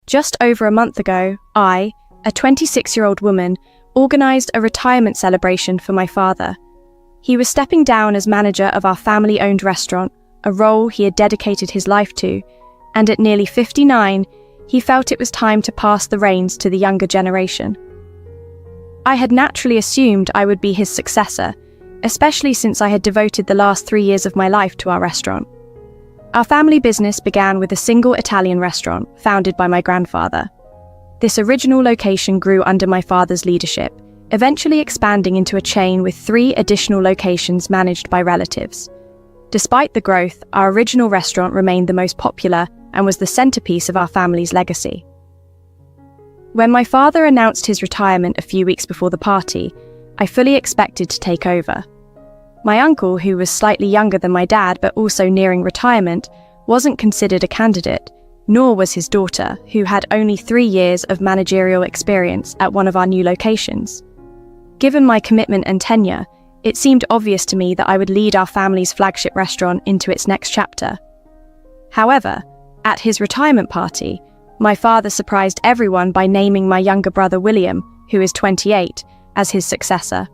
Just over a month ago, I, a 26-year-old woman, organised a retirement celebration for my father. He was stepping down as manager of our family-owned restaurant, a role he had dedicated his life to, and at nearly 59, he felt it was time to pass the reins to the younger generation. I had naturally assumed I would be his successor, especially since I had devoted the last 3 years of my life to our restaurant. Our family business began with a single Italian restaurant founded by my grandfather. This original location grew under my father's leadership, eventually expanding into a chain with 3 additional locations managed by relatives. Despite the growth, our original restaurant remained the most popular and was the centerpiece of our family's legacy. When my father announced his retirement a few weeks before the party, I fully expected to take over. My uncle, who was slightly younger than my dad but also nearing retirement, wasn't considered a candidate, nor was his daughter, who had only 3 years of managerial experience at one of our new locations. Given my commitment and tenure, it seemed obvious to me that I would lead our family's flagship restaurant into its next chapter. However, at his retirement party, my father surprised everyone by naming my younger brother William, who is 28, as his successor.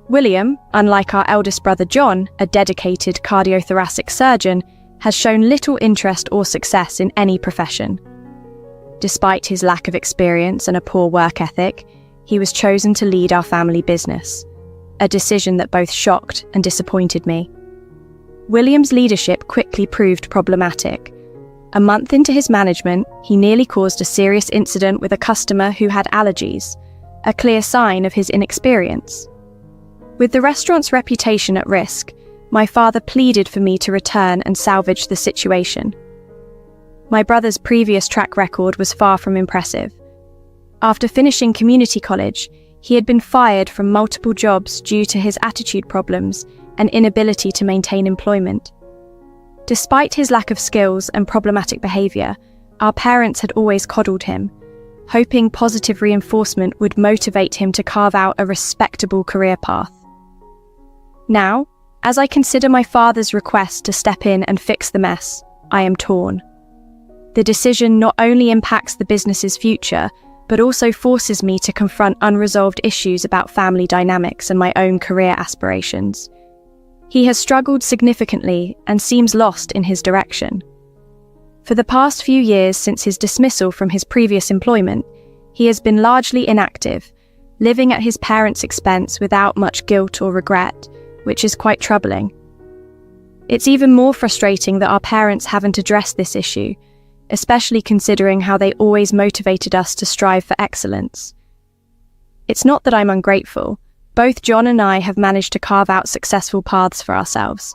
William, unlike our eldest brother John, a dedicated cardiothoracic surgeon, has shown little interest or success in any profession. Despite his lack of experience and a poor work ethic, he was chosen to lead our family business, a decision that both shocked and disappointed me. William's leadership quickly proved problematic. A month into his management, he nearly caused a serious incident with a customer who had allergies, a clear sign of his inexperience. With the restaurant's reputation at risk, my father pleaded for me to return and salvage the situation. My brother's previous track record was far from impressive. After finishing community college, he had been fired from multiple jobs due to his attitude problems and inability to maintain employment. Despite his lack of skills and problematic behaviour, our parents had always coddled him, hoping positive reinforcement would motivate him to carve out a respectable career path. Now, as I consider my father's request to step in and fix the mess, I am torn. The decision not only impacts the business's future, but also forces me to confront unresolved issues about family dynamics and my own career aspirations. He has struggled significantly and seems lost in his direction. For the past few years since his dismissal from his previous employment, he has been largely inactive, living at his parents' expense without much guilt or regret, which is quite troubling. It's even more frustrating that our parents haven't addressed this issue, especially considering how they always motivated us to strive for excellence. It's not that I'm ungrateful. Both John and I have managed to carve out successful paths for ourselves.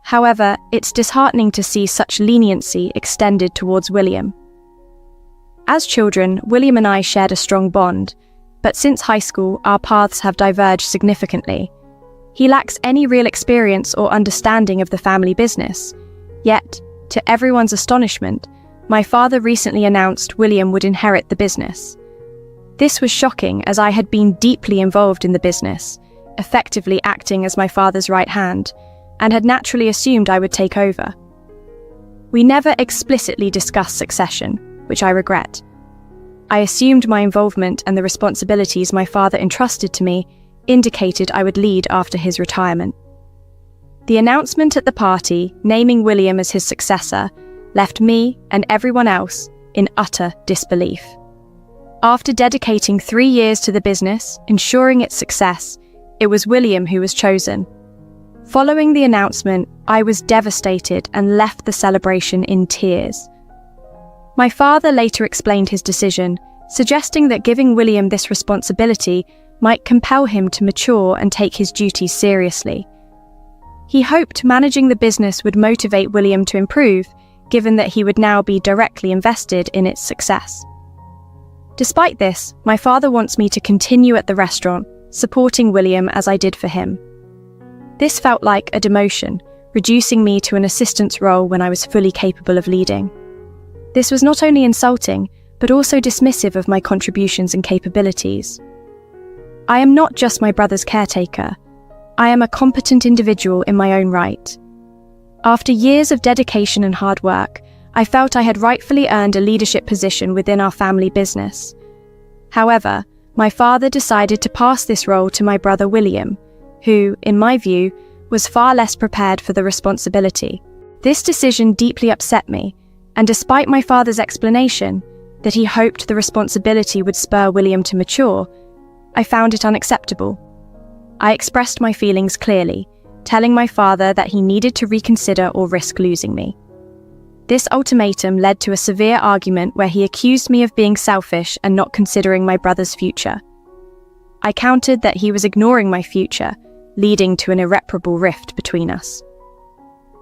However, it's disheartening to see such leniency extended towards William. As children, William and I shared a strong bond, but since high school, our paths have diverged significantly. He lacks any real experience or understanding of the family business. Yet, to everyone's astonishment, my father recently announced William would inherit the business. This was shocking as I had been deeply involved in the business, effectively acting as my father's right hand, and had naturally assumed I would take over. We never explicitly discussed succession, which I regret. I assumed my involvement and the responsibilities my father entrusted to me indicated I would lead after his retirement. The announcement at the party, naming William as his successor, left me and everyone else in utter disbelief. After dedicating 3 years to the business, ensuring its success, it was William who was chosen. Following the announcement, I was devastated and left the celebration in tears. My father later explained his decision, suggesting that giving William this responsibility might compel him to mature and take his duties seriously. He hoped managing the business would motivate William to improve, given that he would now be directly invested in its success. Despite this, my father wants me to continue at the restaurant, supporting William as I did for him. This felt like a demotion, reducing me to an assistant's role when I was fully capable of leading. This was not only insulting, but also dismissive of my contributions and capabilities. I am not just my brother's caretaker. I am a competent individual in my own right. After years of dedication and hard work, I felt I had rightfully earned a leadership position within our family business. However, my father decided to pass this role to my brother William, who, in my view, was far less prepared for the responsibility. This decision deeply upset me, and despite my father's explanation that he hoped the responsibility would spur William to mature, I found it unacceptable. I expressed my feelings clearly, telling my father that he needed to reconsider or risk losing me. This ultimatum led to a severe argument where he accused me of being selfish and not considering my brother's future. I countered that he was ignoring my future, leading to an irreparable rift between us.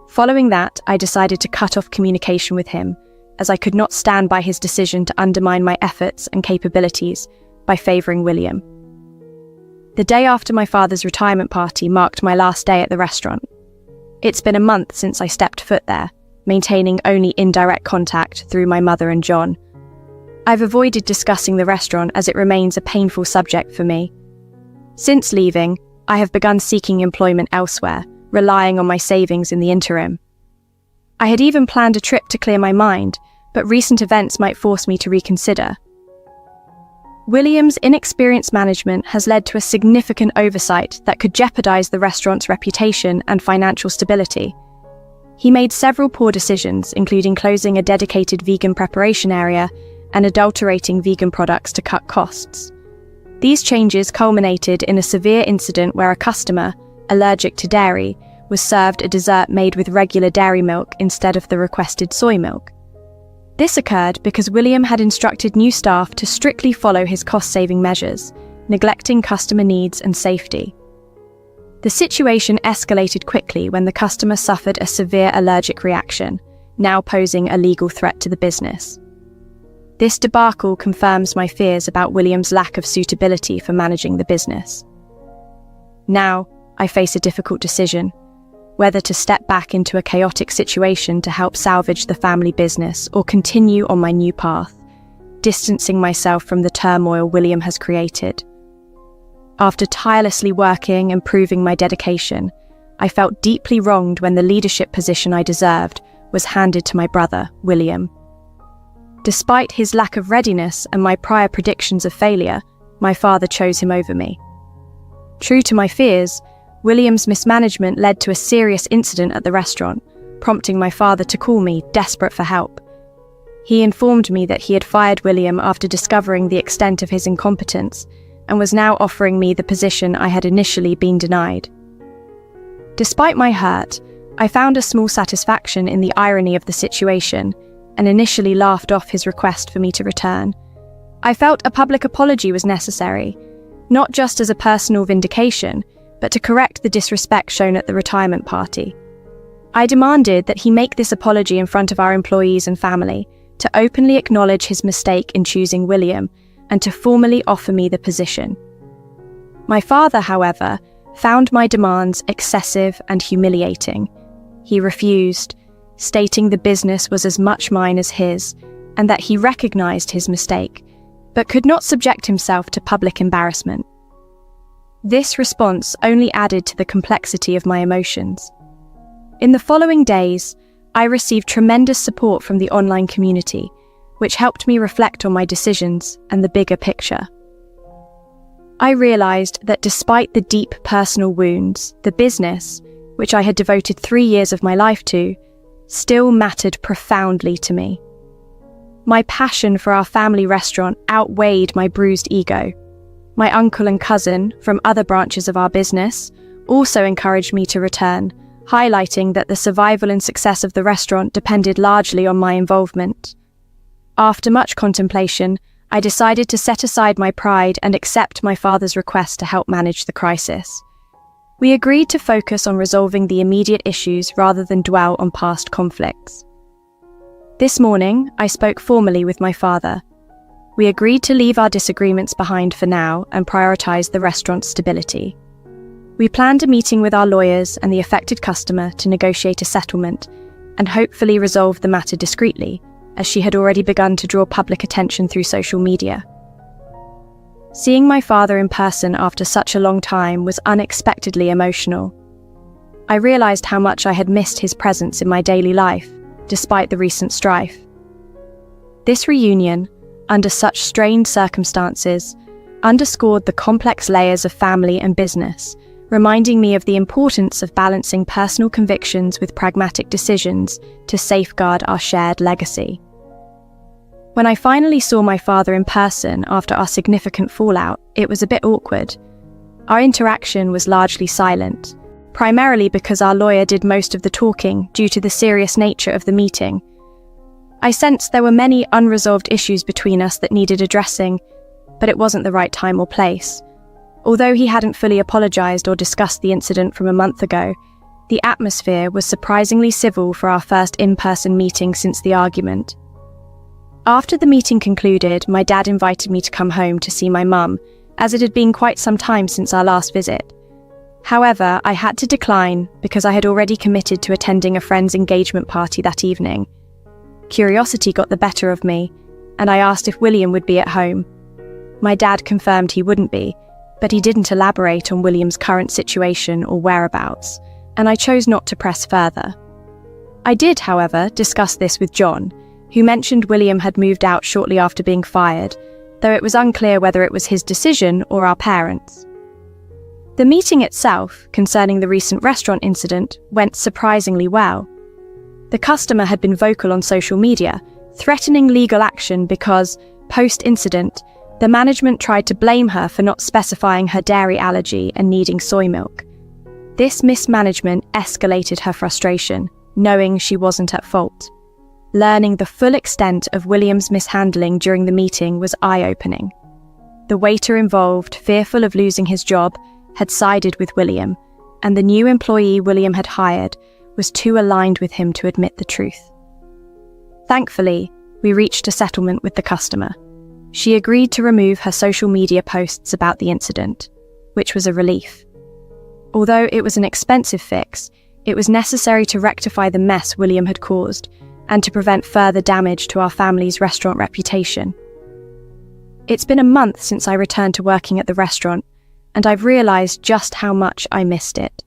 Following that, I decided to cut off communication with him, as I could not stand by his decision to undermine my efforts and capabilities by favouring William. The day after my father's retirement party marked my last day at the restaurant. It's been a month since I stepped foot there, maintaining only indirect contact through my mother and John. I've avoided discussing the restaurant as it remains a painful subject for me. Since leaving, I have begun seeking employment elsewhere, relying on my savings in the interim. I had even planned a trip to clear my mind, but recent events might force me to reconsider. William's inexperienced management has led to a significant oversight that could jeopardize the restaurant's reputation and financial stability. He made several poor decisions, including closing a dedicated vegan preparation area and adulterating vegan products to cut costs. These changes culminated in a severe incident where a customer, allergic to dairy, was served a dessert made with regular dairy milk instead of the requested soy milk. This occurred because William had instructed new staff to strictly follow his cost-saving measures, neglecting customer needs and safety. The situation escalated quickly when the customer suffered a severe allergic reaction, now posing a legal threat to the business. This debacle confirms my fears about William's lack of suitability for managing the business. Now, I face a difficult decision, whether to step back into a chaotic situation to help salvage the family business or continue on my new path, distancing myself from the turmoil William has created. After tirelessly working and proving my dedication, I felt deeply wronged when the leadership position I deserved was handed to my brother, William. Despite his lack of readiness and my prior predictions of failure, my father chose him over me. True to my fears, William's mismanagement led to a serious incident at the restaurant, prompting my father to call me, desperate for help. He informed me that he had fired William after discovering the extent of his incompetence, and was now offering me the position I had initially been denied. Despite my hurt, I found a small satisfaction in the irony of the situation, and initially laughed off his request for me to return. I felt a public apology was necessary, not just as a personal vindication, but to correct the disrespect shown at the retirement party. I demanded that he make this apology in front of our employees and family, to openly acknowledge his mistake in choosing William, and to formally offer me the position. My father, however, found my demands excessive and humiliating. He refused, stating the business was as much mine as his, and that he recognized his mistake, but could not subject himself to public embarrassment. This response only added to the complexity of my emotions. In the following days, I received tremendous support from the online community, which helped me reflect on my decisions and the bigger picture. I realized that despite the deep personal wounds, the business, which I had devoted 3 years of my life to, still mattered profoundly to me. My passion for our family restaurant outweighed my bruised ego. My uncle and cousin, from other branches of our business, also encouraged me to return, highlighting that the survival and success of the restaurant depended largely on my involvement. After much contemplation, I decided to set aside my pride and accept my father's request to help manage the crisis. We agreed to focus on resolving the immediate issues rather than dwell on past conflicts. This morning, I spoke formally with my father. We agreed to leave our disagreements behind for now and prioritize the restaurant's stability. We planned a meeting with our lawyers and the affected customer to negotiate a settlement and hopefully resolve the matter discreetly, as she had already begun to draw public attention through social media. Seeing my father in person after such a long time was unexpectedly emotional. I realized how much I had missed his presence in my daily life, despite the recent strife. This reunion, under such strained circumstances, underscored the complex layers of family and business, reminding me of the importance of balancing personal convictions with pragmatic decisions to safeguard our shared legacy. When I finally saw my father in person after our significant fallout, it was a bit awkward. Our interaction was largely silent, primarily because our lawyer did most of the talking due to the serious nature of the meeting. I sensed there were many unresolved issues between us that needed addressing, but it wasn't the right time or place. Although he hadn't fully apologized or discussed the incident from a month ago, the atmosphere was surprisingly civil for our first in-person meeting since the argument. After the meeting concluded, my dad invited me to come home to see my mum, as it had been quite some time since our last visit. However, I had to decline because I had already committed to attending a friend's engagement party that evening. Curiosity got the better of me, and I asked if William would be at home. My dad confirmed he wouldn't be, but he didn't elaborate on William's current situation or whereabouts, and I chose not to press further. I did, however, discuss this with John, who mentioned William had moved out shortly after being fired, though it was unclear whether it was his decision or our parents'. The meeting itself, concerning the recent restaurant incident, went surprisingly well. The customer had been vocal on social media, threatening legal action because, post-incident, the management tried to blame her for not specifying her dairy allergy and needing soy milk. This mismanagement escalated her frustration, knowing she wasn't at fault. Learning the full extent of William's mishandling during the meeting was eye-opening. The waiter involved, fearful of losing his job, had sided with William, and the new employee William had hired was too aligned with him to admit the truth. Thankfully, we reached a settlement with the customer. She agreed to remove her social media posts about the incident, which was a relief. Although it was an expensive fix, it was necessary to rectify the mess William had caused and to prevent further damage to our family's restaurant reputation. It's been a month since I returned to working at the restaurant, and I've realized just how much I missed it.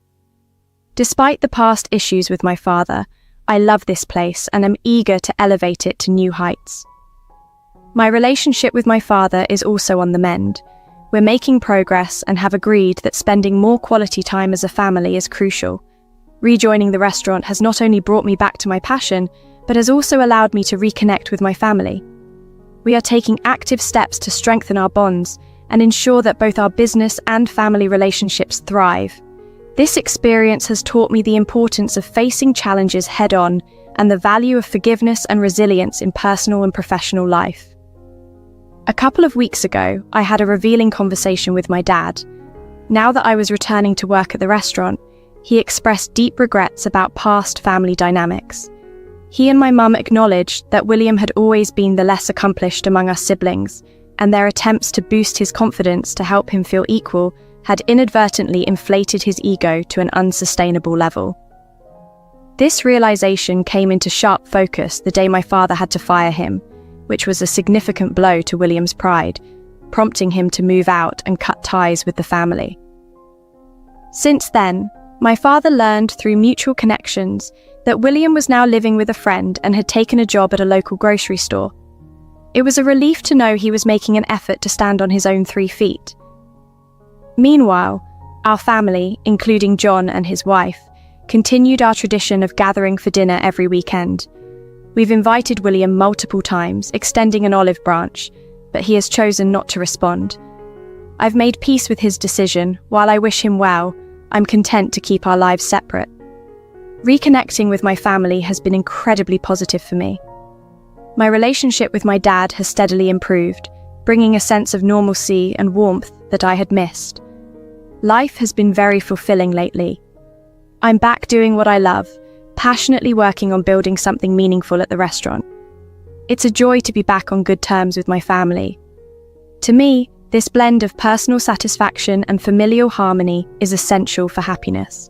Despite the past issues with my father, I love this place and am eager to elevate it to new heights. My relationship with my father is also on the mend. We're making progress and have agreed that spending more quality time as a family is crucial. Rejoining the restaurant has not only brought me back to my passion, but has also allowed me to reconnect with my family. We are taking active steps to strengthen our bonds and ensure that both our business and family relationships thrive. This experience has taught me the importance of facing challenges head-on and the value of forgiveness and resilience in personal and professional life. A couple of weeks ago, I had a revealing conversation with my dad. Now that I was returning to work at the restaurant, he expressed deep regrets about past family dynamics. He and my mum acknowledged that William had always been the less accomplished among us siblings, and their attempts to boost his confidence to help him feel equal had inadvertently inflated his ego to an unsustainable level. This realization came into sharp focus the day my father had to fire him, which was a significant blow to William's pride, prompting him to move out and cut ties with the family. Since then, my father learned through mutual connections that William was now living with a friend and had taken a job at a local grocery store. It was a relief to know he was making an effort to stand on his own 3 feet. Meanwhile, our family, including John and his wife, continued our tradition of gathering for dinner every weekend. We've invited William multiple times, extending an olive branch, but he has chosen not to respond. I've made peace with his decision. While I wish him well, I'm content to keep our lives separate. Reconnecting with my family has been incredibly positive for me. My relationship with my dad has steadily improved, bringing a sense of normalcy and warmth that I had missed. Life has been very fulfilling lately. I'm back doing what I love, passionately working on building something meaningful at the restaurant. It's a joy to be back on good terms with my family. To me, this blend of personal satisfaction and familial harmony is essential for happiness.